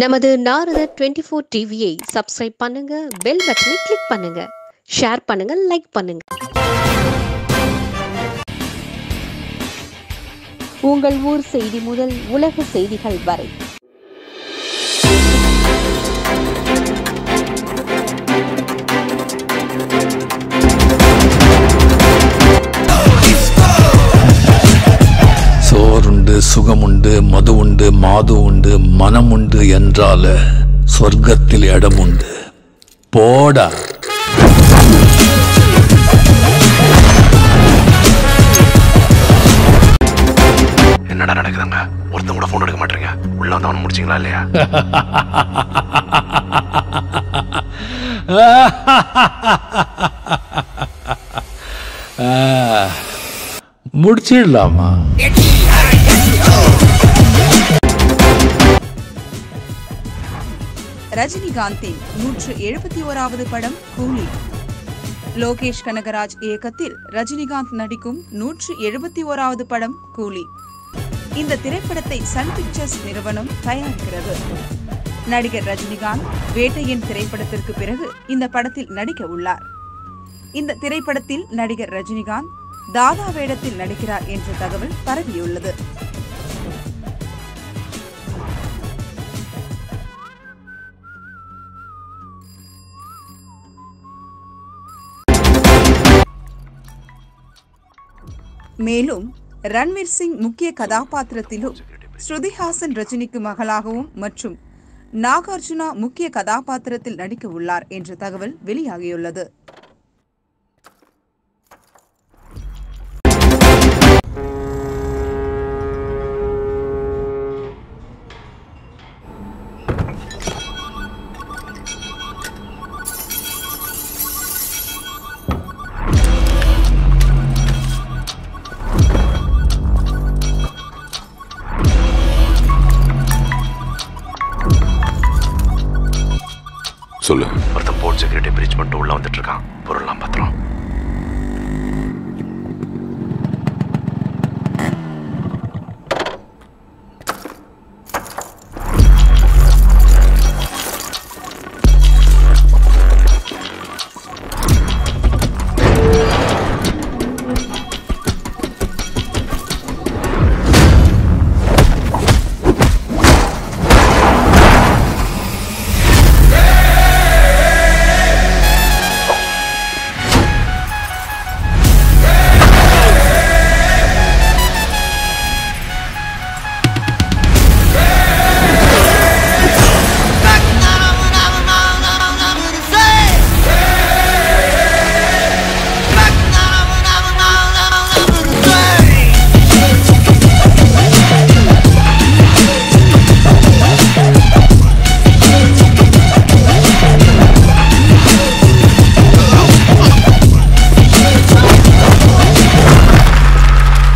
நமது நாரத 24 டிவியை சப்ஸ்கிரைப் பண்ணுங்க, பெல் பட்டனை கிளிக் பண்ணுங்க, ஷேர் பண்ணுங்க, லைக் பண்ணுங்க. உங்கள் ஊர் செய்தி முதல் உலக செய்திகள் வரை. சோறுண்டு, சுகமுண்டு, மது உண்டு, மாது உண்டு, மனம் உண்டு என்றால சொர்க்கத்தில் இடம் உண்டு. போடா. என்னடா நடக்குதுங்க? ஒருத்தன் கூட போன் எடுக்க மாட்டீங்க. உள்ள வந்து அவன் முடிச்சிங்களா இல்லையா? முடிச்சிடலாமா? ரஜினிகாந்தின் 171வது படம் கூலி. லோகேஷ் கனகராஜ் இயக்கத்தில் ரஜினிகாந்த் நடிக்கும் 171வது படம் கூலி. இந்த திரைப்படத்தை சன் பிக்சர்ஸ் நிறுவனம் தயாரிக்கிறது. நடிகர் ரஜினிகாந்த் வேட்டையன் திரைப்படத்திற்கு பிறகு இந்த படத்தில் நடிக்க உள்ளார். இந்த திரைப்படத்தில் நடிகர் ரஜினிகாந்த் தாதா வேடத்தில் நடிக்கிறார் என்ற தகவல் பரவியுள்ளது. மேலும் ரன்வீர் சிங் முக்கிய கதாபாத்திரத்திலும், ஸ்ருதிஹாசன் ரஜினிக்கு மகளாகவும் மற்றும் நாகார்ஜுனா முக்கிய கதாபாத்திரத்தில் நடிக்க உள்ளார் என்ற தகவல் வெளியாகியுள்ளது. சொல்லு. ஒருத்தன் போர்ட் செக்யூரிட்டி பிரீச் பண்ணிட்டு உள்ள வந்துட்டு இருக்கான். பொருள்லாம் பத்திரம்.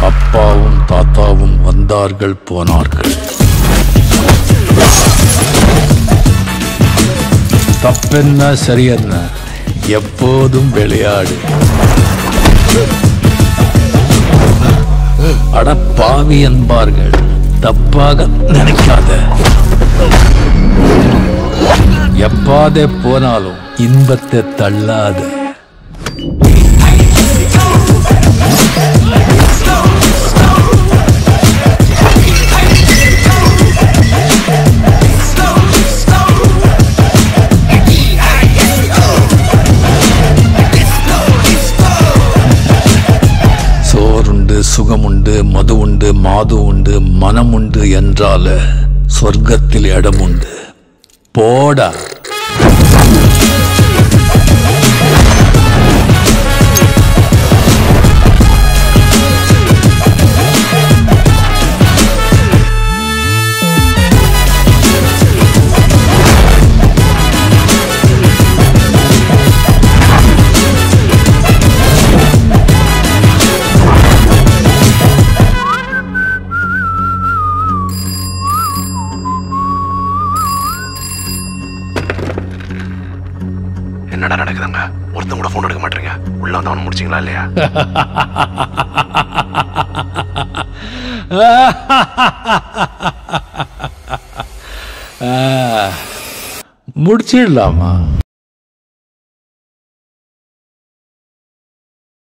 அப்பாவும் தாத்தாவும் வந்தார்கள் போனார்கள். தப்பென்ன சரியென்ன, எப்போதும் விளையாடு. அடப்பாவி என்பார்கள், தப்பாக நினைக்காத. எப்பாதே போனாலும் இன்பத்தை தள்ளாத. சோறுண்டு, சுகமுண்டு, மது உண்டு, மாது உண்டு, மனம் உண்டு என்றால சொர்க்கத்தில் இடம் உண்டு. போடா. என்னடா நடக்குதுங்க? ஒருத்தன் கூட போன் எடுக்க மாட்டீங்க. உள்ள வந்து அவன் முடிச்சிங்களா இல்லையா? முடிச்சிடலாமா?